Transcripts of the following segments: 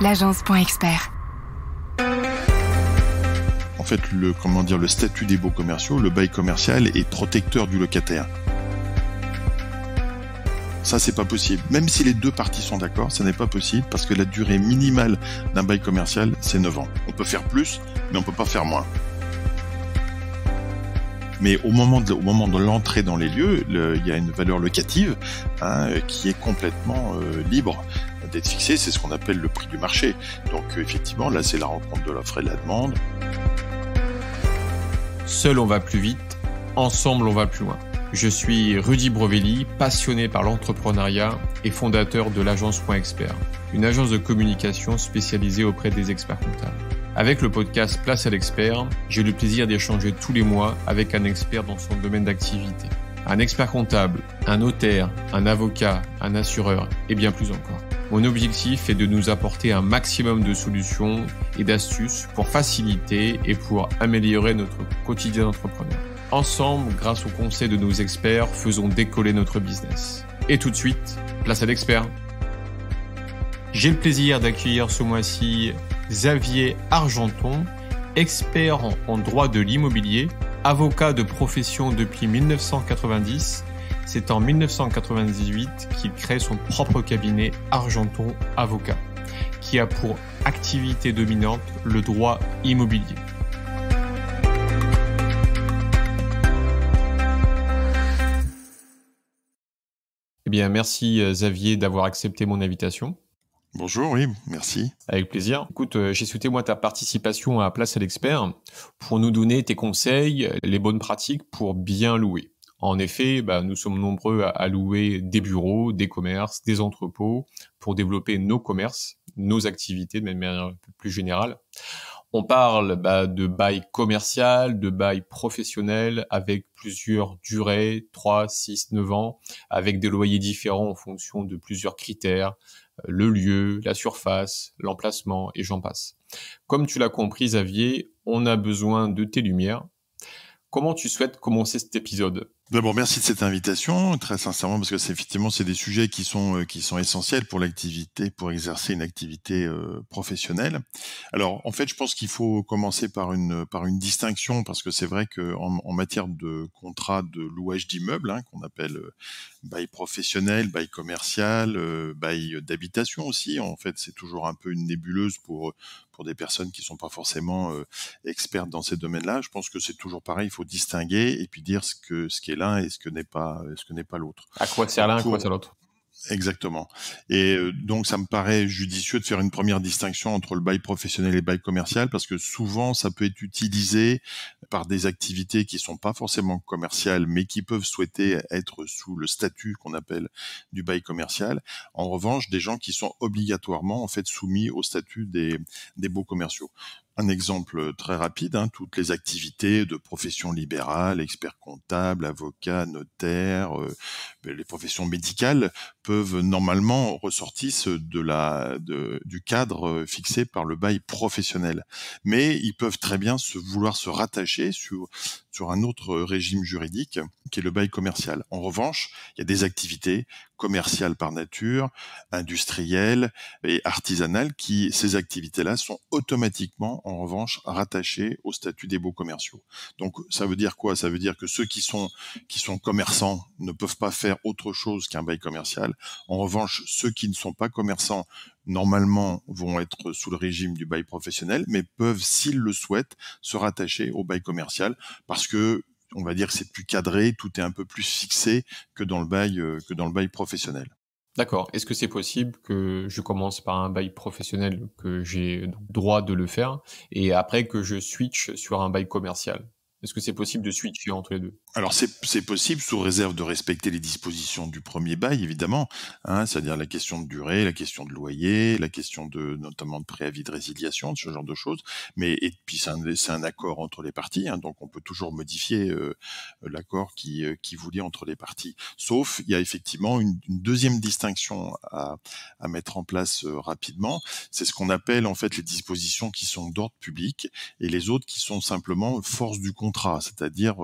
l'agence.expert. En fait, le statut des baux commerciaux, le bail commercial est protecteur du locataire. Ça, c'est pas possible. Même si les deux parties sont d'accord, ça n'est pas possible parce que la durée minimale d'un bail commercial, c'est 9 ans. On peut faire plus, mais on peut pas faire moins. Mais au moment de l'entrée dans les lieux, il y a une valeur locative qui est complètement libre d'être fixée. C'est ce qu'on appelle le prix du marché. Donc effectivement, là, c'est la rencontre de l'offre et de la demande. Seul, on va plus vite. Ensemble, on va plus loin. Je suis Rudy Brovelli, passionné par l'entrepreneuriat et fondateur de l'agence.expert, une agence de communication spécialisée auprès des experts comptables. Avec le podcast Place à l'expert, j'ai le plaisir d'échanger tous les mois avec un expert dans son domaine d'activité. Un expert comptable, un notaire, un avocat, un assureur et bien plus encore. Mon objectif est de nous apporter un maximum de solutions et d'astuces pour faciliter et pour améliorer notre quotidien d'entrepreneur. Ensemble, grâce aux conseils de nos experts, faisons décoller notre business. Et tout de suite, place à l'expert. J'ai le plaisir d'accueillir ce mois-ci Xavier Argenton, expert en droit de l'immobilier, avocat de profession depuis 1990. C'est en 1998 qu'il crée son propre cabinet Argenton Avocat, qui a pour activité dominante le droit immobilier. Eh bien, merci Xavier d'avoir accepté mon invitation. Bonjour, oui, merci. Avec plaisir. Écoute, j'ai souhaité ta participation à Place à l'expert pour nous donner tes conseils, les bonnes pratiques pour bien louer. En effet, nous sommes nombreux à louer des bureaux, des commerces, des entrepôts pour développer nos commerces, nos activités de manière un peu plus générale. On parle de bail commercial, de bail professionnel avec plusieurs durées, 3, 6, 9 ans, avec des loyers différents en fonction de plusieurs critères, le lieu, la surface, l'emplacement et j'en passe. Comme tu l'as compris Xavier, on a besoin de tes lumières. Comment tu souhaites commencer cet épisode ? D'abord, merci de cette invitation, très sincèrement, parce que c'est des sujets qui sont essentiels pour l'activité, pour exercer une activité professionnelle. Alors, en fait, je pense qu'il faut commencer par une distinction, parce que c'est vrai que en matière de contrat de louage d'immeubles, qu'on appelle bail professionnel, bail commercial, bail d'habitation aussi. En fait, c'est toujours un peu une nébuleuse pour des personnes qui sont pas forcément expertes dans ces domaines-là. Je pense que c'est toujours pareil, il faut distinguer et puis dire ce qui est l'un et ce que n'est pas l'autre. À quoi sert l'un, à quoi sert l'autre ? Exactement. Et donc, ça me paraît judicieux de faire une première distinction entre le bail professionnel et le bail commercial, parce que souvent, ça peut être utilisé par des activités qui sont pas forcément commerciales, mais qui peuvent souhaiter être sous le statut qu'on appelle du bail commercial. En revanche, des gens qui sont obligatoirement, en fait, soumis au statut des baux commerciaux. Un exemple très rapide, toutes les activités de profession libérale, expert comptable, avocat, notaire, les professions médicales peuvent normalement ressortir du cadre fixé par le bail professionnel. Mais ils peuvent très bien vouloir se rattacher sur un autre régime juridique qui est le bail commercial. En revanche, il y a des activités commerciales par nature, industrielles et artisanales ces activités-là sont automatiquement en revanche rattachées au statut des baux commerciaux. Donc ça veut dire quoi ? Ça veut dire que ceux qui sont commerçants ne peuvent pas faire autre chose qu'un bail commercial. En revanche, ceux qui ne sont pas commerçants normalement vont être sous le régime du bail professionnel, mais peuvent, s'ils le souhaitent, se rattacher au bail commercial parce que on va dire que c'est plus cadré, tout est un peu plus fixé que dans le bail professionnel. D'accord. Est-ce que c'est possible que je commence par un bail professionnel, que j'ai droit de le faire, et après que je switch sur un bail commercial ? Est-ce que c'est possible de switcher entre les deux ? Alors c'est possible sous réserve de respecter les dispositions du premier bail, évidemment, c'est-à-dire la question de durée, la question de loyer, la question notamment de préavis de résiliation, ce genre de choses. Et puis c'est un accord entre les parties, donc on peut toujours modifier l'accord qui vous lie entre les parties. Sauf il y a effectivement une deuxième distinction à mettre en place rapidement, c'est ce qu'on appelle en fait les dispositions qui sont d'ordre public et les autres qui sont simplement force du contrat, c'est-à-dire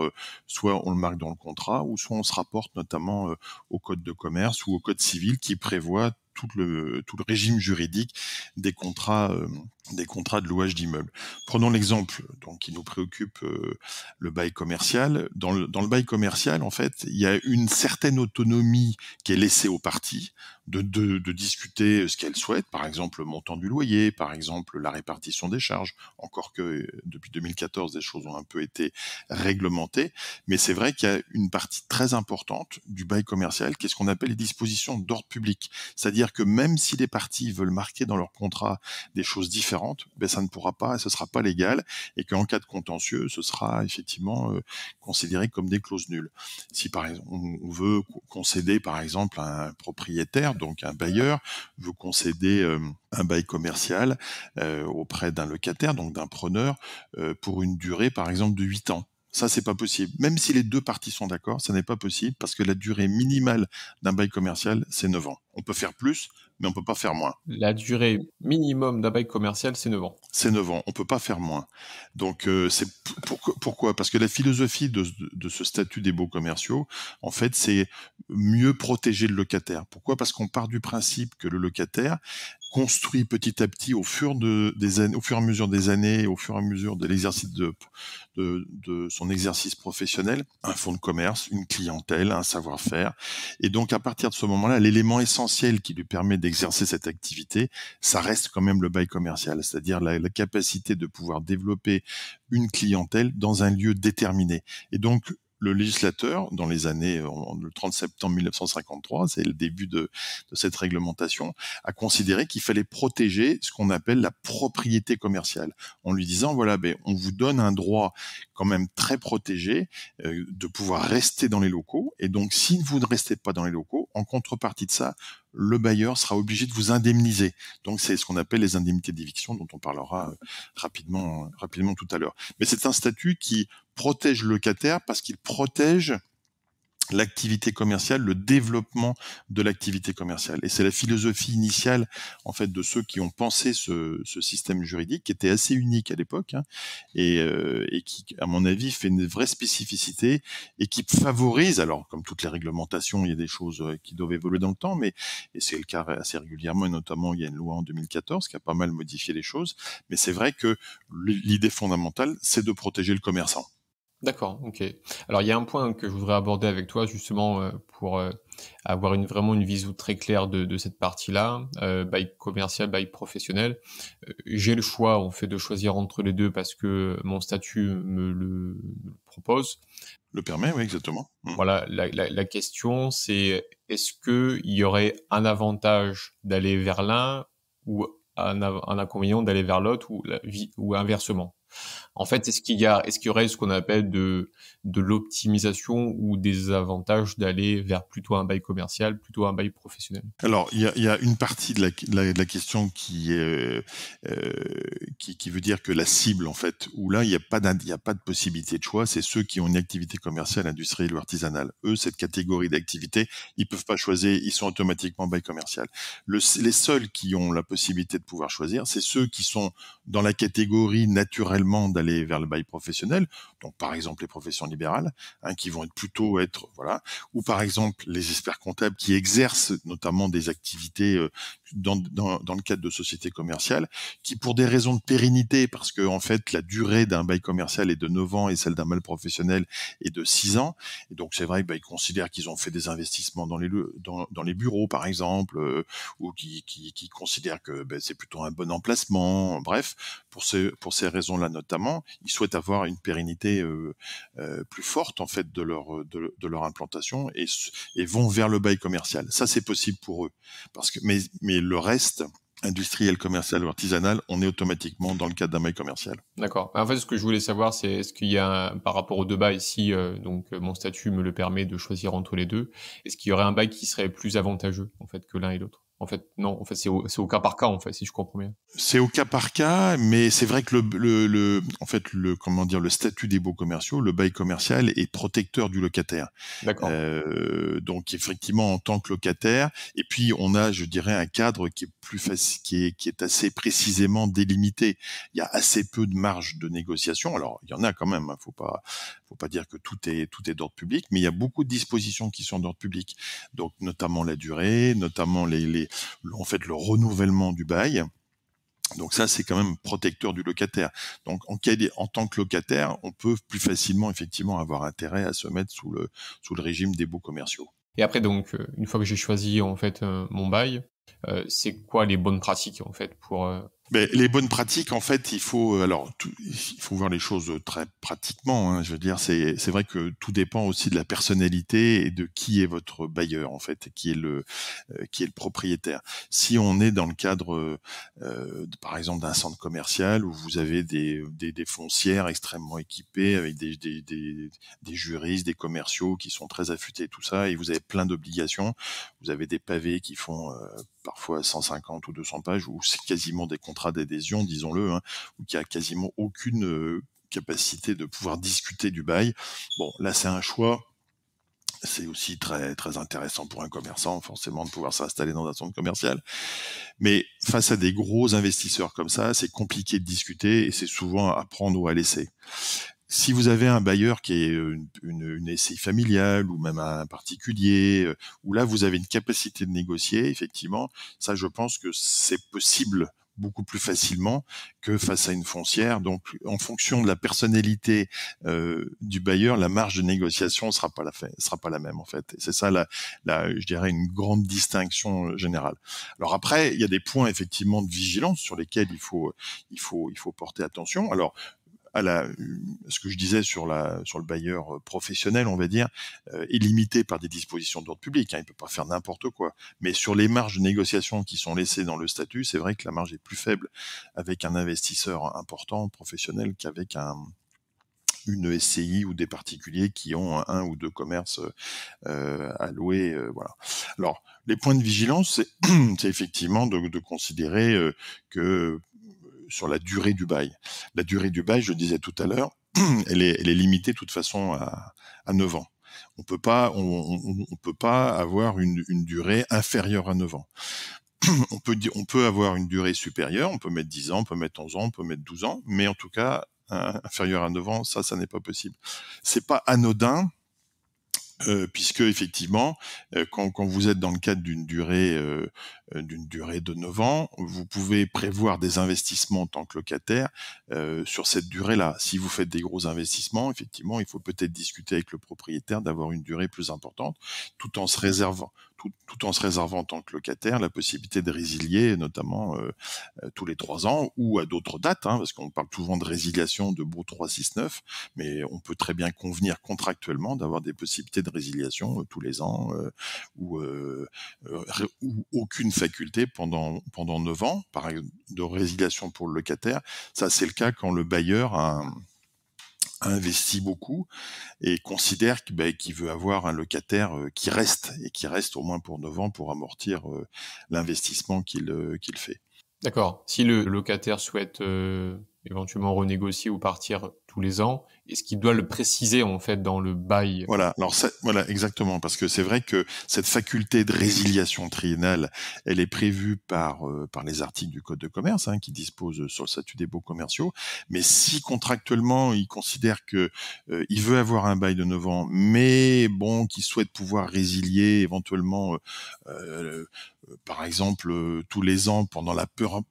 soit on le marque dans le contrat, ou soit on se rapporte notamment au code de commerce ou au code civil qui prévoit tout le régime juridique des contrats de louage d'immeubles. Prenons l'exemple donc qui nous préoccupe, le bail commercial. Dans le bail commercial, en fait, il y a une certaine autonomie qui est laissée aux parties de discuter ce qu'elles souhaitent, par exemple le montant du loyer, par exemple la répartition des charges, encore que depuis 2014, des choses ont un peu été réglementées, mais c'est vrai qu'il y a une partie très importante du bail commercial qui est ce qu'on appelle les dispositions d'ordre public. C'est-à-dire que même si les parties veulent marquer dans leur contrat des choses différentes, ben ça ne pourra pas, ce sera pas légal, et qu'en cas de contentieux, ce sera effectivement considéré comme des clauses nulles. Si par exemple on veut concéder par exemple à un propriétaire, donc un bailleur veut concéder un bail commercial auprès d'un locataire, donc d'un preneur, pour une durée par exemple de 8 ans. Ça, c'est pas possible. Même si les deux parties sont d'accord, ça n'est pas possible parce que la durée minimale d'un bail commercial, c'est 9 ans. On peut faire plus, mais on peut pas faire moins. La durée minimum d'un bail commercial, c'est 9 ans. C'est 9 ans, on peut pas faire moins. Donc c'est pourquoi? Parce que la philosophie de ce statut des baux commerciaux, en fait, c'est mieux protéger le locataire. Pourquoi? Parce qu'on part du principe que le locataire construit petit à petit au fur et à mesure des années, au fur et à mesure de l'exercice de son exercice professionnel, un fonds de commerce, une clientèle, un savoir-faire. Et donc à partir de ce moment-là, l'élément essentiel qui lui permet d'exercer cette activité, ça reste quand même le bail commercial, c'est-à-dire la capacité de pouvoir développer une clientèle dans un lieu déterminé. Et donc le législateur, dans les années, le 30 septembre 1953, c'est le début de cette réglementation, a considéré qu'il fallait protéger ce qu'on appelle la propriété commerciale, en lui disant, voilà, on vous donne un droit quand même très protégé de pouvoir rester dans les locaux, et donc si vous ne restez pas dans les locaux, en contrepartie de ça, le bailleur sera obligé de vous indemniser. Donc c'est ce qu'on appelle les indemnités d'éviction, dont on parlera rapidement tout à l'heure. Mais c'est un statut qui protège le locataire parce qu'il protège l'activité commerciale, le développement de l'activité commerciale. Et c'est la philosophie initiale, en fait, de ceux qui ont pensé ce système juridique, qui était assez unique à l'époque, et qui, à mon avis, fait une vraie spécificité et qui favorise, alors, comme toutes les réglementations, il y a des choses qui doivent évoluer dans le temps, et c'est le cas assez régulièrement, et notamment, il y a une loi en 2014 qui a pas mal modifié les choses, mais c'est vrai que l'idée fondamentale, c'est de protéger le commerçant. D'accord, OK. Alors il y a un point que je voudrais aborder avec toi justement, pour, avoir vraiment une vision très claire de cette partie-là, bail commercial, bail professionnel. J'ai le choix en fait de choisir entre les 2 parce que mon statut me le propose. Le permet, oui, exactement. Voilà, la question c'est: est-ce qu'il y aurait un avantage d'aller vers l'un ou un inconvénient d'aller vers l'autre ou inversement? En fait, est-ce qu'il y aurait ce qu'on appelle de l'optimisation ou des avantages d'aller vers plutôt un bail commercial, plutôt un bail professionnel? Alors, il y a une partie de la question qui est qui veut dire que la cible, en fait, où là il y a pas de possibilité de choix, c'est ceux qui ont une activité commerciale, industrielle ou artisanale. Eux, cette catégorie d'activité, ils peuvent pas choisir, ils sont automatiquement bail commercial. Les seuls qui ont la possibilité de pouvoir choisir, c'est ceux qui sont dans la catégorie naturellement d'aller vers le bail professionnel, donc par exemple les professions libérales, qui vont voilà, ou par exemple les experts comptables qui exercent notamment des activités dans le cadre de sociétés commerciales, qui pour des raisons de pérennité, parce que en fait la durée d'un bail commercial est de 9 ans et celle d'un bail professionnel est de 6 ans, et donc c'est vrai qu'ils considèrent qu'ils ont fait des investissements dans les bureaux par exemple, ou qui considèrent que c'est plutôt un bon emplacement, bref, pour ces raisons-là notamment, ils souhaitent avoir une pérennité plus forte en fait de leur implantation et vont vers le bail commercial. Ça c'est possible pour eux, parce que mais le reste, industriel, commercial ou artisanal, on est automatiquement dans le cadre d'un bail commercial. D'accord. En fait, ce que je voulais savoir, c'est est-ce qu'il y a par rapport aux 2 bails, si, mon statut me le permet de choisir entre les 2, est-ce qu'il y aurait un bail qui serait plus avantageux, en fait, que l'un et l'autre? En fait, non, en fait, c'est au cas par cas, en fait, si je comprends bien. C'est au cas par cas, mais c'est vrai que le statut des baux commerciaux, le bail commercial est protecteur du locataire. D'accord. Donc effectivement, en tant que locataire, et puis on a, je dirais, un cadre qui est plus facile, qui est assez précisément délimité. Il y a assez peu de marge de négociation. Alors il y en a quand même. Faut pas dire que tout est d'ordre public, mais il y a beaucoup de dispositions qui sont d'ordre public. Donc notamment la durée, notamment le renouvellement du bail. Donc ça, c'est quand même protecteur du locataire. Donc en tant que locataire, on peut plus facilement effectivement avoir intérêt à se mettre sous le régime des baux commerciaux. Et après donc, une fois que j'ai choisi en fait, mon bail, c'est quoi les bonnes pratiques en fait pour, Mais les bonnes pratiques, en fait, il faut voir les choses très pratiquement, hein. Je veux dire, c'est vrai que tout dépend aussi de la personnalité et de qui est votre bailleur, en fait, et qui est le propriétaire. Si on est dans le cadre, par exemple, d'un centre commercial où vous avez des foncières extrêmement équipées avec des juristes, des commerciaux qui sont très affûtés, tout ça, et vous avez plein d'obligations. Vous avez des pavés qui font parfois 150 ou 200 pages, où c'est quasiment des contrats d'adhésion, disons-le, hein, où il n'y a quasiment aucune capacité de pouvoir discuter du bail. Bon, là, c'est un choix. C'est aussi très, très intéressant pour un commerçant, forcément, de pouvoir s'installer dans un centre commercial. Mais face à des gros investisseurs comme ça, c'est compliqué de discuter et c'est souvent à prendre ou à laisser. Si vous avez un bailleur qui est une SCI familiale ou même un particulier, où là vous avez une capacité de négocier, effectivement, ça je pense que c'est possible beaucoup plus facilement que face à une foncière. Donc en fonction de la personnalité du bailleur, la marge de négociation sera pas la même en fait. Et c'est ça je dirais une grande distinction générale. Alors après, il y a des points effectivement de vigilance sur lesquels il faut porter attention. Alors ce que je disais sur le bailleur professionnel, on va dire, est limité par des dispositions d'ordre public. Hein, il peut pas faire n'importe quoi. Mais sur les marges de négociation qui sont laissées dans le statut, c'est vrai que la marge est plus faible avec un investisseur important professionnel qu'avec une SCI ou des particuliers qui ont un ou deux commerces à louer. Voilà. Alors, les points de vigilance, c'est effectivement de considérer que sur la durée du bail. La durée du bail, je le disais tout à l'heure, elle est limitée de toute façon à 9 ans. On peut pas avoir une durée inférieure à 9 ans. On peut avoir une durée supérieure, on peut mettre 10 ans, on peut mettre 11 ans, on peut mettre 12 ans, mais en tout cas, inférieur à 9 ans, ça n'est pas possible. C'est pas anodin, puisque effectivement, quand vous êtes dans le cadre d'une durée de 9 ans, vous pouvez prévoir des investissements en tant que locataire sur cette durée-là. Si vous faites des gros investissements, effectivement, il faut peut-être discuter avec le propriétaire d'avoir une durée plus importante, tout en se réservant en tant que locataire la possibilité de résilier, notamment tous les 3 ans ou à d'autres dates, hein, parce qu'on parle souvent de résiliation de baux 369, mais on peut très bien convenir contractuellement d'avoir des possibilités de résiliation tous les ans ou aucune faculté pendant 9 ans de résiliation pour le locataire. Ça, c'est le cas quand le bailleur a investi beaucoup et considère qu'il veut avoir un locataire qui reste au moins pour 9 ans pour amortir l'investissement qu'il fait. D'accord. Si le locataire souhaite, éventuellement renégocier ou partir tous les ans, est-ce qu'il doit le préciser en fait dans le bail? Voilà, alors voilà exactement, parce que c'est vrai que cette faculté de résiliation triennale, elle est prévue par les articles du Code de commerce, hein, qui disposent sur le statut des baux commerciaux. Mais si contractuellement il considère que il veut avoir un bail de 9 ans, mais bon, qu'il souhaite pouvoir résilier éventuellement par exemple tous les ans pendant la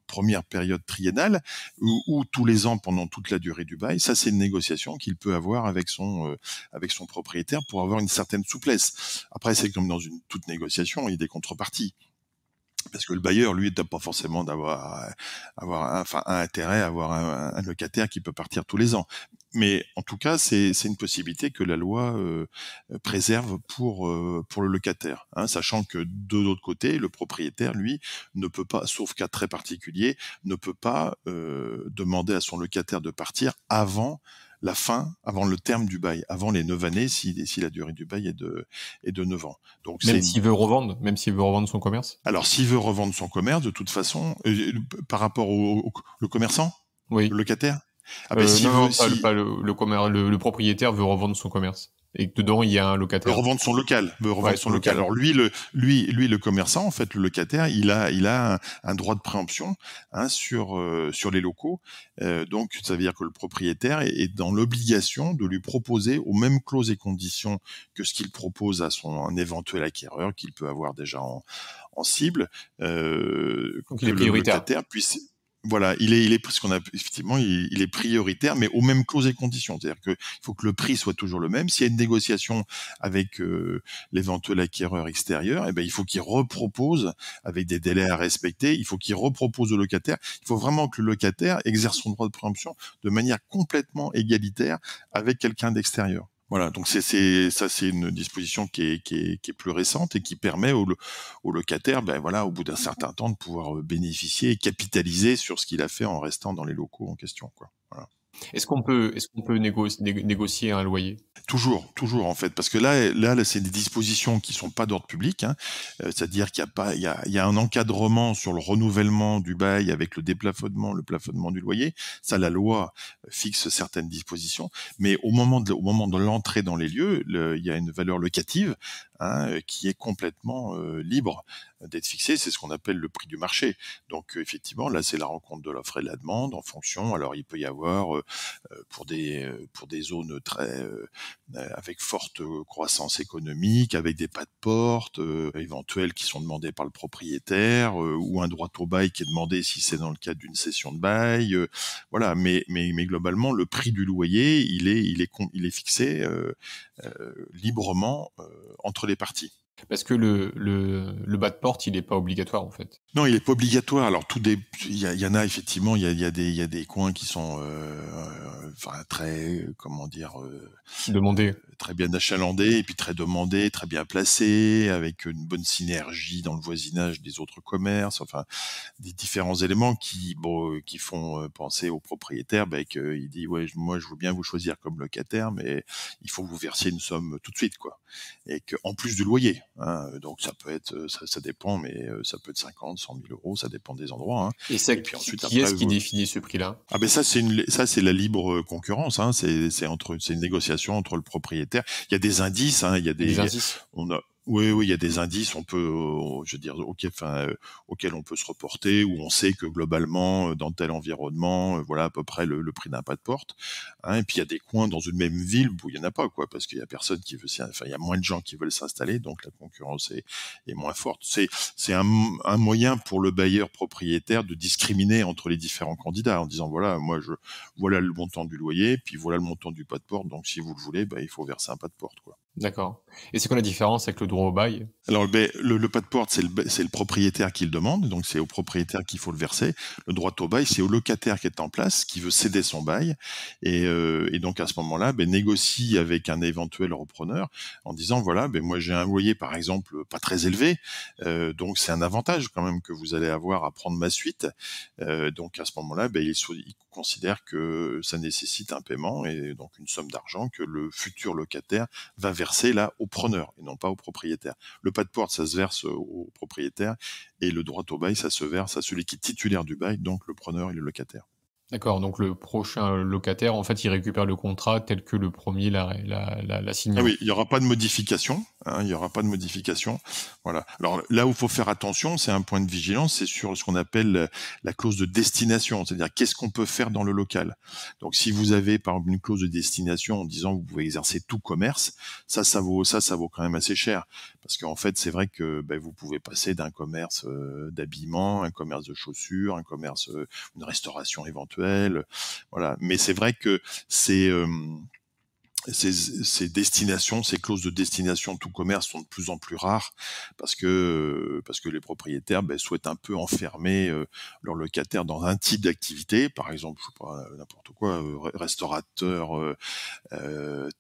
première période triennale ou tous les ans pendant toute la durée du bail, ça c'est une négociation qu'il peut avoir avec son propriétaire pour avoir une certaine souplesse. Après, c'est comme dans toute négociation, il y a des contreparties. Parce que le bailleur, lui, n'a pas forcément un intérêt à avoir un locataire qui peut partir tous les ans. Mais en tout cas, c'est une possibilité que la loi préserve pour le locataire, hein, sachant que de l'autre côté, le propriétaire, lui, ne peut pas, sauf cas très particulier, ne peut pas demander à son locataire de partir avant le terme du bail, avant les 9 années, si la durée du bail est de 9 ans. Donc même s'il veut revendre son commerce? Alors, s'il veut revendre son commerce, de toute façon, par rapport le commerçant, oui, le locataire. Pas le propriétaire veut revendre son commerce et que dedans il y a un locataire. Veut revendre son local. Alors lui, le commerçant, en fait, le locataire, il a un droit de préemption, hein, sur les locaux. Donc, ça veut dire que le propriétaire est dans l'obligation de lui proposer aux mêmes clauses et conditions que ce qu'il propose à un éventuel acquéreur qu'il peut avoir déjà en cible. Donc il est prioritaire. Le locataire puisse Voilà, il est parce qu'on a effectivement, il est prioritaire, mais aux mêmes clauses et conditions. C'est-à-dire qu'il faut que le prix soit toujours le même. S'il y a une négociation avec l'éventuel acquéreur extérieur, eh ben il faut qu'il repropose avec des délais à respecter. Il faut qu'il repropose au locataire. Il faut vraiment que le locataire exerce son droit de préemption de manière complètement égalitaire avec quelqu'un d'extérieur. Voilà, donc c'est une disposition qui est plus récente et qui permet au locataire, ben voilà, au bout d'un certain temps, de pouvoir bénéficier et capitaliser sur ce qu'il a fait en restant dans les locaux en question, quoi. Voilà. Est-ce qu'on peut négocier un loyer? Toujours en fait, parce que là, c'est des dispositions qui sont pas d'ordre public, hein. C'est-à-dire qu'il y a pas, il y a un encadrement sur le renouvellement du bail avec le plafonnement du loyer. Ça, la loi fixe certaines dispositions, mais au moment de l'entrée dans les lieux, il y a une valeur locative, hein, qui est complètement libre d'être fixée. C'est ce qu'on appelle le prix du marché. Donc effectivement, là, c'est la rencontre de l'offre et de la demande en fonction. Alors, il peut y avoir pour des zones très avec forte croissance économique, avec des pas de porte éventuels qui sont demandés par le propriétaire, ou un droit au bail qui est demandé si c'est dans le cadre d'une cession de bail, voilà. Mais globalement, le prix du loyer, il est fixé librement entre les parties. Parce que le bas de porte, il est pas obligatoire, en fait. Non, il est pas obligatoire. Alors il y en a effectivement, il y a des coins qui sont, enfin très, comment dire, Demander. très bien achalandés et puis très demandés, très bien placés, avec une bonne synergie dans le voisinage des autres commerces. Enfin, des différents éléments qui font penser au propriétaire, qu'il dit ouais, moi je veux bien vous choisir comme locataire, mais il faut que vous versiez une somme tout de suite, quoi. Et que en plus du loyer, hein, donc ça peut être, ça dépend, mais ça peut être 50, 100 000 euros, ça dépend des endroits, hein. Et Et puis ensuite qui est-ce après, qui définit ce prix-là? ah ben ça c'est la libre concurrence, hein. C'est une négociation entre le propriétaire. Il y a des indices, hein. Des indices? On a oui, il y a des indices. On peut, je veux dire, auxquels on peut se reporter, où on sait que globalement, dans tel environnement, voilà à peu près le prix d'un pas de porte, hein. Et puis il y a des coins dans une même ville où il y en a pas, quoi, parce qu'il y a personne qui veut, enfin il y a moins de gens qui veulent s'installer, donc la concurrence est moins forte. C'est un moyen pour le bailleur propriétaire de discriminer entre les différents candidats en disant voilà, voilà le montant du loyer, puis voilà le montant du pas de porte. Donc si vous le voulez, il faut verser un pas de porte, quoi. D'accord. Et c'est quoi la différence avec le droit au bail? Alors, le pas de porte, c'est le propriétaire qui le demande, donc c'est au propriétaire qu'il faut le verser. Le droit au bail, c'est au locataire qui est en place, qui veut céder son bail, et donc à ce moment-là, négocie avec un éventuel repreneur en disant voilà, moi j'ai un loyer par exemple pas très élevé, donc c'est un avantage quand même que vous allez avoir à prendre ma suite. Donc à ce moment-là, il considère que ça nécessite un paiement et donc une somme d'argent que le futur locataire va verser là au preneur et non pas au propriétaire. Le pas de porte, ça se verse au propriétaire, et le droit au bail, ça se verse à celui qui est titulaire du bail, donc le preneur et le locataire. D'accord, donc le prochain locataire, en fait, il récupère le contrat tel que le premier l'a signé. Ah oui, il y aura pas de modification, hein, il y aura pas de modification. Voilà. Alors là où il faut faire attention, c'est un point de vigilance, c'est sur ce qu'on appelle la clause de destination, c'est-à-dire qu'est-ce qu'on peut faire dans le local. Donc si vous avez par exemple une clause de destination en disant que vous pouvez exercer tout commerce, ça vaut quand même assez cher, parce qu'en fait c'est vrai que vous pouvez passer d'un commerce d'habillement, un commerce de chaussures, un commerce, une restauration éventuelle, voilà. Mais c'est vrai que ces destinations, ces clauses de destination tout commerce sont de plus en plus rares, parce que les propriétaires souhaitent un peu enfermer leurs locataires dans un type d'activité, par exemple, je sais pas, n'importe quoi, restaurateur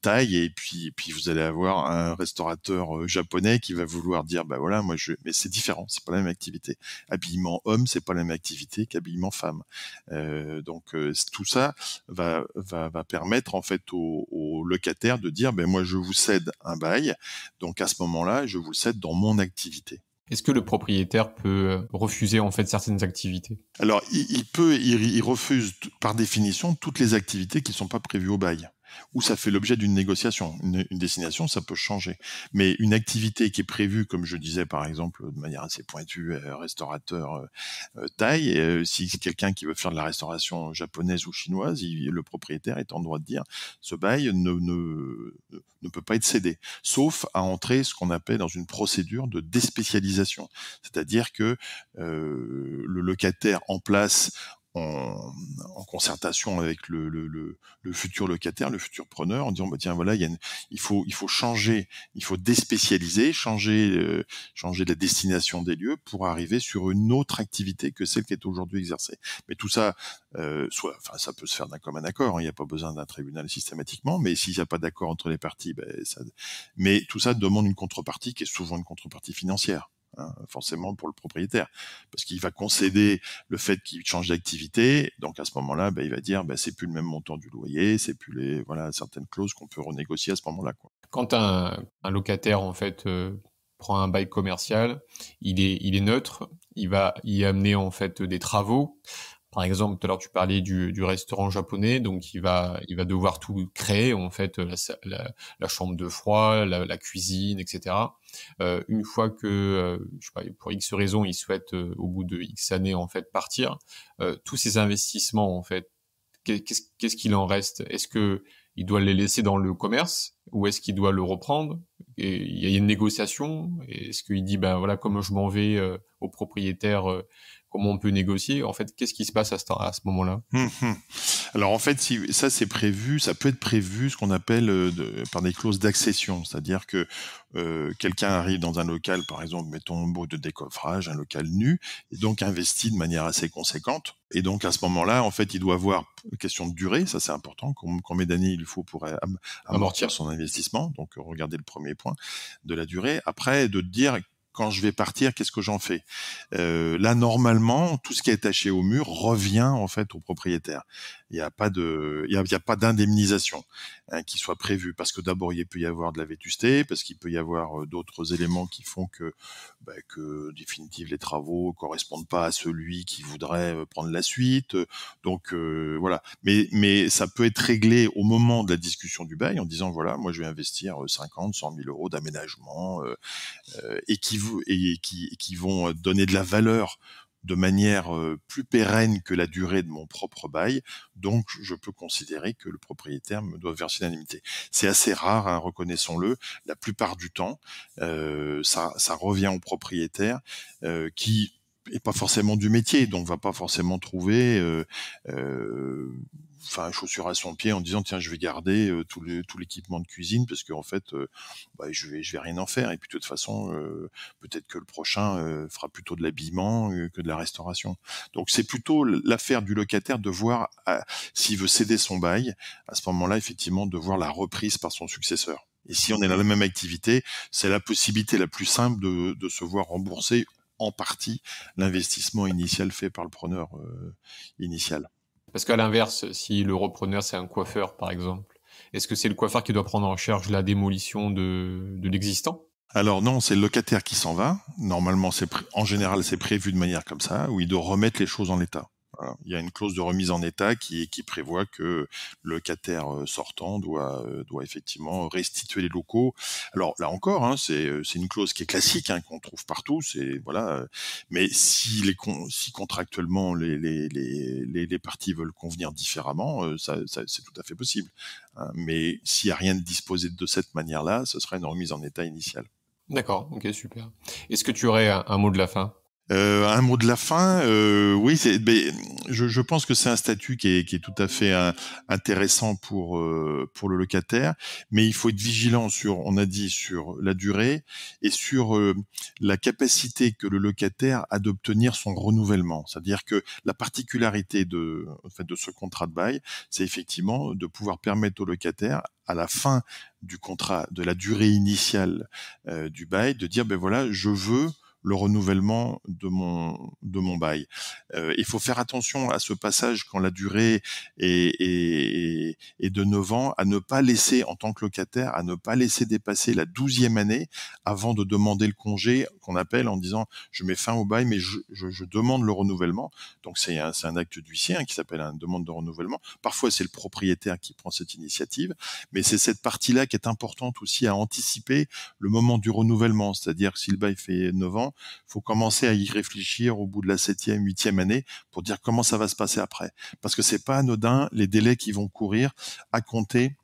taille, et puis vous allez avoir un restaurateur japonais qui va vouloir dire voilà, mais c'est différent, c'est pas la même activité. Habillement homme, c'est pas la même activité qu'habillement femme. Donc tout ça va permettre en fait aux locataire de dire moi je vous cède un bail, donc à ce moment-là je vous le cède dans mon activité. Est-ce que le propriétaire peut refuser en fait certaines activités? Alors il refuse par définition toutes les activités qui ne sont pas prévues au bail, ou ça fait l'objet d'une négociation. Une destination, ça peut changer. Mais une activité qui est prévue, comme je disais par exemple, de manière assez pointue, restaurateur taille, et si c'est quelqu'un qui veut faire de la restauration japonaise ou chinoise, le propriétaire est en droit de dire ce bail ne peut pas être cédé, sauf à entrer ce qu'on appelle dans une procédure de déspécialisation. C'est-à-dire que le locataire en place en concertation avec le futur locataire, le futur preneur, en disant bah tiens voilà il faut changer, il faut déspécialiser, changer la destination des lieux pour arriver sur une autre activité que celle qui est aujourd'hui exercée. Mais tout ça, ça peut se faire d'un commun accord. Il n'y a pas besoin d'un tribunal systématiquement, mais s'il n'y a pas d'accord entre les parties, mais tout ça demande une contrepartie qui est souvent une contrepartie financière. Forcément pour le propriétaire, parce qu'il va concéder le fait qu'il change d'activité, donc à ce moment-là, il va dire c'est plus le même montant du loyer, c'est plus certaines clauses qu'on peut renégocier à ce moment-là, quoi. Quand un locataire en fait prend un bail commercial, il est neutre, il va y amener en fait des travaux. Par exemple, tout à l'heure tu parlais du restaurant japonais, donc il va devoir tout créer en fait, la chambre de froid, la cuisine, etc. Une fois que je sais pas, pour X raison, il souhaite au bout de X années en fait partir, tous ces investissements en fait, qu'est-ce qu'il en reste? Est-ce que il doit les laisser dans le commerce ou est-ce qu'il doit le reprendre? Et il y a une négociation. Est-ce qu'il dit voilà, comme je m'en vais au propriétaire, comment on peut négocier? En fait, qu'est-ce qui se passe à ce moment-là? Alors en fait, si ça c'est prévu, ça peut être prévu ce qu'on appelle par des clauses d'accession, c'est-à-dire que quelqu'un arrive dans un local, par exemple, mettons un beau de décoffrage, un local nu, et donc investit de manière assez conséquente. Et donc à ce moment-là, en fait, il doit avoir une question de durée, ça c'est important, combien d'années il faut pour amortir son investissement. Donc regardez le premier point de la durée. Après, de dire quand je vais partir, qu'est-ce que j'en fais? Là, normalement, tout ce qui est attaché au mur revient en fait au propriétaire. Il n'y a pas d'indemnisation qui soit prévue, parce que d'abord il peut y avoir de la vétusté, parce qu'il peut y avoir d'autres éléments qui font que définitive les travaux correspondent pas à celui qui voudrait prendre la suite. Donc voilà. Mais ça peut être réglé au moment de la discussion du bail en disant voilà, moi je vais investir 50, 100 000 euros d'aménagement et qui vont donner de la valeur de manière plus pérenne que la durée de mon propre bail, donc je peux considérer que le propriétaire me doit verser l'indemnité. C'est assez rare, reconnaissons-le. La plupart du temps, ça revient au propriétaire qui est pas forcément du métier, donc va pas forcément trouver chaussure à son pied en disant tiens je vais garder tout l'équipement de cuisine parce qu'en fait je vais rien en faire, et puis de toute façon peut-être que le prochain fera plutôt de l'habillement que de la restauration. Donc c'est plutôt l'affaire du locataire de voir s'il veut céder son bail, à ce moment-là effectivement de voir la reprise par son successeur. Et si on est dans la même activité, c'est la possibilité la plus simple de se voir rembourser en partie l'investissement initial fait par le preneur initial. Parce qu'à l'inverse, si le repreneur c'est un coiffeur par exemple, est-ce que c'est le coiffeur qui doit prendre en charge la démolition de l'existant? Alors non, c'est le locataire qui s'en va. Normalement, en général, c'est prévu de manière comme ça, où il doit remettre les choses en état. Voilà. Il y a une clause de remise en état qui prévoit que le locataire sortant doit effectivement restituer les locaux. Alors là encore, c'est une clause qui est classique, qu'on trouve partout. C'est voilà. Mais si contractuellement les parties veulent convenir différemment, ça c'est tout à fait possible. Mais s'il y a rien de disposé de cette manière-là, ce serait une remise en état initiale. D'accord, ok, super. Est-ce que tu aurais un mot de la fin? Un mot de la fin, oui, je pense que c'est un statut qui est tout à fait intéressant pour le locataire, mais il faut être vigilant sur la durée et sur la capacité que le locataire a d'obtenir son renouvellement. C'est-à-dire que la particularité de ce contrat de bail, c'est effectivement de pouvoir permettre au locataire, à la fin du contrat, de la durée initiale du bail, de dire voilà, je veux le renouvellement de mon bail. Il faut faire attention à ce passage quand la durée est de 9 ans, à ne pas laisser, en tant que locataire, à ne pas laisser dépasser la 12e année avant de demander le congé, qu'on appelle en disant je mets fin au bail, mais je demande le renouvellement. Donc c'est un acte d'huissier qui s'appelle une demande de renouvellement. Parfois c'est le propriétaire qui prend cette initiative, mais c'est cette partie-là qui est importante aussi à anticiper le moment du renouvellement. C'est-à-dire que si le bail fait 9 ans, faut commencer à y réfléchir au bout de la 7e, 8e année pour dire comment ça va se passer après. Parce que c'est pas anodin les délais qui vont courir à compter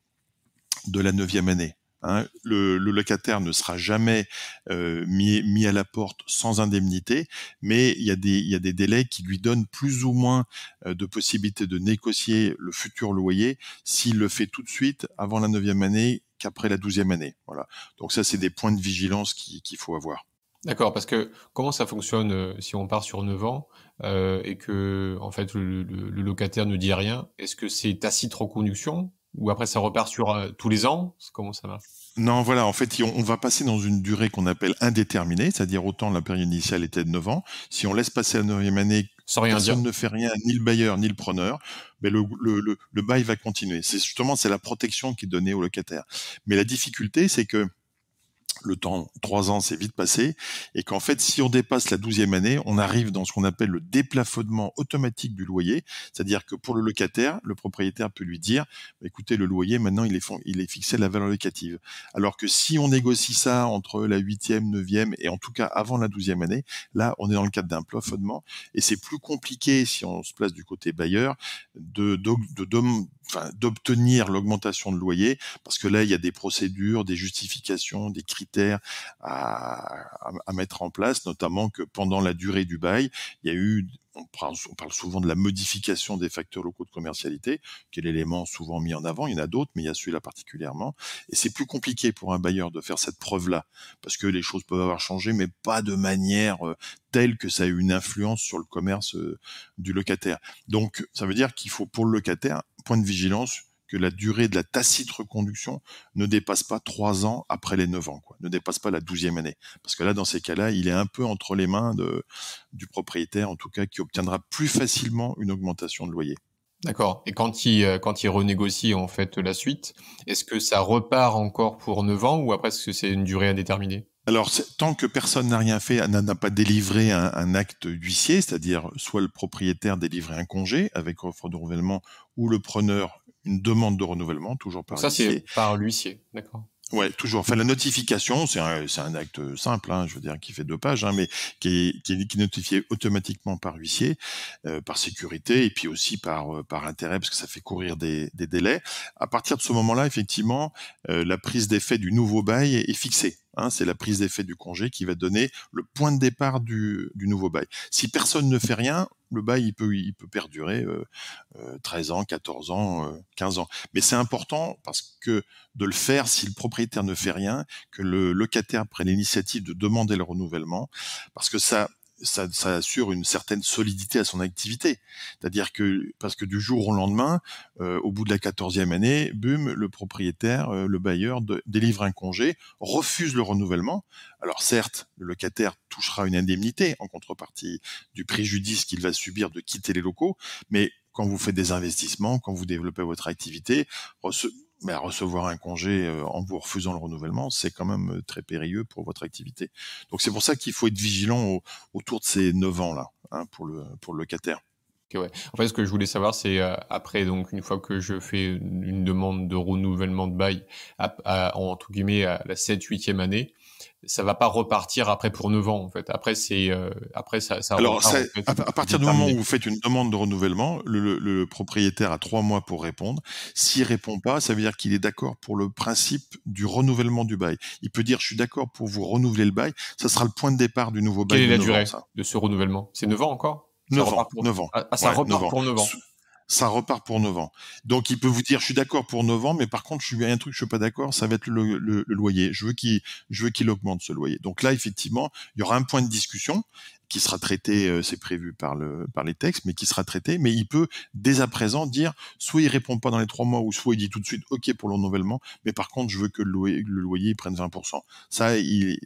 de la 9e année. Hein. Le locataire ne sera jamais mis à la porte sans indemnité, mais il y a des délais qui lui donnent plus ou moins de possibilités de négocier le futur loyer s'il le fait tout de suite avant la 9e année qu'après la 12e année. Voilà. Donc ça, c'est des points de vigilance qu'il faut avoir. D'accord, parce que comment ça fonctionne si on part sur 9 ans et que en fait le locataire ne dit rien? Est-ce que c'est tacite reconduction ou après ça repart sur tous les ans? Comment ça marche? Non, voilà, en fait, on va passer dans une durée qu'on appelle indéterminée, c'est-à-dire autant la période initiale était de 9 ans. Si on laisse passer la 9e année, Sans rien dire? personne ne fait rien, ni le bailleur, ni le preneur, mais le bail va continuer. C'est la protection qui est donnée au locataire. Mais la difficulté, c'est que le temps, 3 ans, c'est vite passé, et qu'en fait, si on dépasse la 12e année, on arrive dans ce qu'on appelle le déplafonnement automatique du loyer, c'est-à-dire que pour le locataire, le propriétaire peut lui dire, écoutez, le loyer, maintenant, il est fixé à la valeur locative. Alors que si on négocie ça entre la 8e, 9e, et en tout cas avant la 12e année, là, on est dans le cadre d'un plafonnement, et c'est plus compliqué, si on se place du côté bailleur, d'obtenir l'augmentation de loyer, parce que là, il y a des procédures, des justifications, des critères à mettre en place, notamment que pendant la durée du bail, il y a eu, on parle souvent de la modification des facteurs locaux de commercialité, qui est l'élément souvent mis en avant. Il y en a d'autres, mais il y a celui-là particulièrement. Et c'est plus compliqué pour un bailleur de faire cette preuve-là, parce que les choses peuvent avoir changé, mais pas de manière telle que ça a eu une influence sur le commerce du locataire. Donc, ça veut dire qu'il faut, pour le locataire, point de vigilance, que la durée de la tacite reconduction ne dépasse pas 3 ans après les 9 ans, quoi. Ne dépasse pas la 12e année. Parce que là, dans ces cas-là, il est un peu entre les mains du propriétaire, en tout cas, qui obtiendra plus facilement une augmentation de loyer. D'accord. Et quand il renégocie en fait la suite, est-ce que ça repart encore pour 9 ans ou après est-ce que c'est une durée indéterminée? Alors, tant que personne n'a rien fait, n'a pas délivré un acte d'huissier, c'est-à-dire soit le propriétaire délivrer un congé avec offre de renouvellement, ou le preneur une demande de renouvellement, toujours Donc par ça c'est huissier. par l'huissier, d'accord. Ouais, toujours. Enfin, la notification, c'est un acte simple, hein, je veux dire, qui fait 2 pages, hein, mais qui est notifié automatiquement par huissier, par sécurité, et puis aussi par intérêt, parce que ça fait courir des délais. À partir de ce moment-là, effectivement, la prise d'effet du nouveau bail est fixée. Hein, c'est la prise d'effet du congé qui va donner le point de départ du nouveau bail. Si personne ne fait rien, le bail il peut perdurer 13 ans, 14 ans, 15 ans. Mais c'est important parce que de le faire si le propriétaire ne fait rien, que le locataire prenne l'initiative de demander le renouvellement, parce que ça assure une certaine solidité à son activité. C'est-à-dire que, parce que du jour au lendemain, au bout de la 14e année, bum, le propriétaire, le bailleur délivre un congé, refuse le renouvellement. Alors certes, le locataire touchera une indemnité en contrepartie du préjudice qu'il va subir de quitter les locaux, mais quand vous faites des investissements, quand vous développez votre activité, recevoir un congé en vous refusant le renouvellement, c'est quand même très périlleux pour votre activité. Donc c'est pour ça qu'il faut être vigilant autour de ces 9 ans là, hein, pour le locataire. Ok, ouais. En fait, ce que je voulais savoir, c'est après, donc, une fois que je fais une demande de renouvellement de bail, entre guillemets, à la 7e, 8e année, ça va pas repartir après pour 9 ans, en fait. Après, après, ça Alors, repart, en fait, à partir du moment où déterminé. vous faites une demande de renouvellement, le propriétaire a 3 mois pour répondre. S'il répond pas, ça veut dire qu'il est d'accord pour le principe du renouvellement du bail. Il peut dire, je suis d'accord pour vous renouveler le bail. Ça sera le point de départ du nouveau Quelle bail est de la 9 ans, durée ça. de ce renouvellement? C'est 9 ans encore? Ça 9 ans, repart pour... 9 ans. Ça Ouais, 9 repart ans. pour 9 ans. Ça repart pour 9 ans. Donc, il peut vous dire, je suis d'accord pour 9 ans, mais par contre, il y a un truc, je suis pas d'accord, ça va être le loyer. Je veux qu'il augmente ce loyer. Donc là, effectivement, il y aura un point de discussion qui sera traité, c'est prévu par les textes, mais qui sera traité, mais il peut, dès à présent, dire, soit il répond pas dans les 3 mois, ou soit il dit tout de suite, OK pour le renouvellement, mais par contre, je veux que le loyer prenne 20%.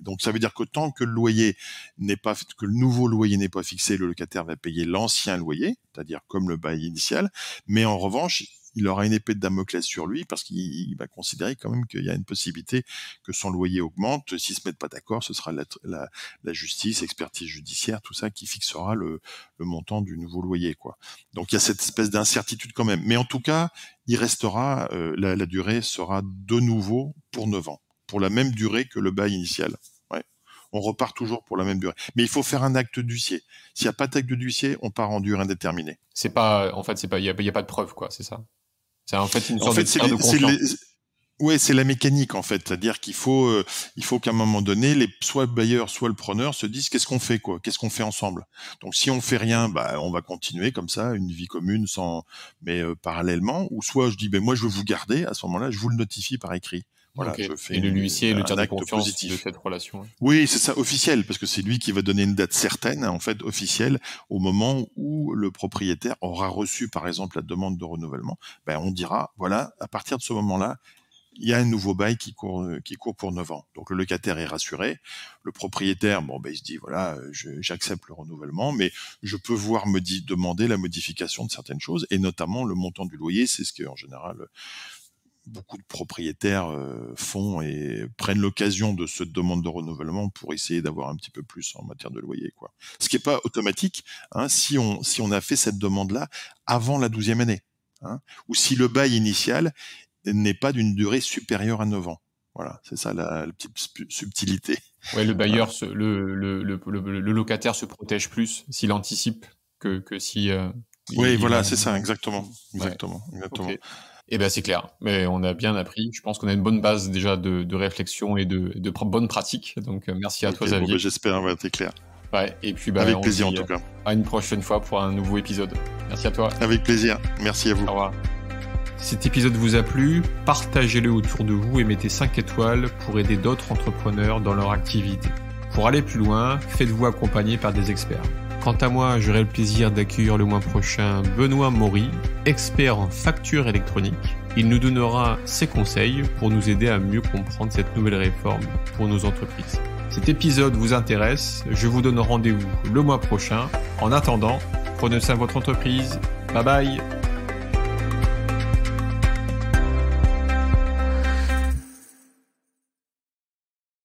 Donc ça veut dire que tant que que le nouveau loyer n'est pas fixé, le locataire va payer l'ancien loyer, c'est-à-dire comme le bail initial, mais en revanche, il aura une épée de Damoclès sur lui parce qu'il va considérer quand même qu'il y a une possibilité que son loyer augmente. S'ils se mettent pas d'accord, ce sera la justice, expertise judiciaire, tout ça qui fixera le montant du nouveau loyer, quoi. Donc il y a cette espèce d'incertitude quand même. Mais en tout cas, il restera, la durée sera de nouveau pour 9 ans, pour la même durée que le bail initial. Ouais. On repart toujours pour la même durée. Mais il faut faire un acte d'huissier. S'il n'y a pas d'acte d'huissier, on part en durée indéterminée. En fait, il y a pas de preuve, quoi, c'est ça? C'est en fait une En sorte de fait, tiers de confiance. Ouais, c'est la mécanique en fait, c'est-à-dire il faut qu'à un moment donné, soit le bailleur, soit le preneur se disent qu'est-ce qu'on fait quoi, qu'est-ce qu'on fait ensemble. Donc si on fait rien, bah on va continuer comme ça, une vie commune parallèlement, ou soit je dis ben moi je veux vous garder, à ce moment-là je vous le notifie par écrit. Voilà, Ok. je fais Et l'huissier est le tiers un de acte confiance de positif. cette relation. Ouais. Oui, c'est ça, officiel, parce que c'est lui qui va donner une date certaine, en fait, officielle, au moment où le propriétaire aura reçu, par exemple, la demande de renouvellement. Ben, on dira, voilà, à partir de ce moment-là, il y a un nouveau bail qui court pour 9 ans. Donc le locataire est rassuré. Le propriétaire, bon, ben, il se dit, voilà, j'accepte le renouvellement, mais je peux voir demander la modification de certaines choses, et notamment le montant du loyer, c'est ce que, en général, beaucoup de propriétaires font et prennent l'occasion de cette demande de renouvellement pour essayer d'avoir un petit peu plus en matière de loyer, quoi. Ce qui est pas automatique, hein, si on a fait cette demande-là avant la 12e année, hein, ou si le bail initial n'est pas d'une durée supérieure à 9 ans. Voilà, c'est ça la petite subtilité. Ouais, le Voilà. bailleur, le locataire se protège plus s'il anticipe que si Oui, il voilà, a. c'est ça, exactement, Ouais. exactement, exactement. Ok. Eh ben c'est clair. Mais on a bien appris. Je pense qu'on a une bonne base déjà de réflexion et de bonnes pratiques. Donc merci à toi, Ok, bon, ben, Xavier. j'espère, ouais, c'est clair. Ouais. Et puis Avec on se plaisir en dit tout cas. à une prochaine fois pour un nouveau épisode. Merci à toi. Avec plaisir. Merci à vous. Au revoir. Si cet épisode vous a plu, partagez-le autour de vous et mettez 5 étoiles pour aider d'autres entrepreneurs dans leur activité. Pour aller plus loin, faites-vous accompagner par des experts. Quant à moi, j'aurai le plaisir d'accueillir le mois prochain Benoît Maury, expert en facture électronique. Il nous donnera ses conseils pour nous aider à mieux comprendre cette nouvelle réforme pour nos entreprises. Cet épisode vous intéresse, je vous donne rendez-vous le mois prochain. En attendant, prenez soin de votre entreprise. Bye bye!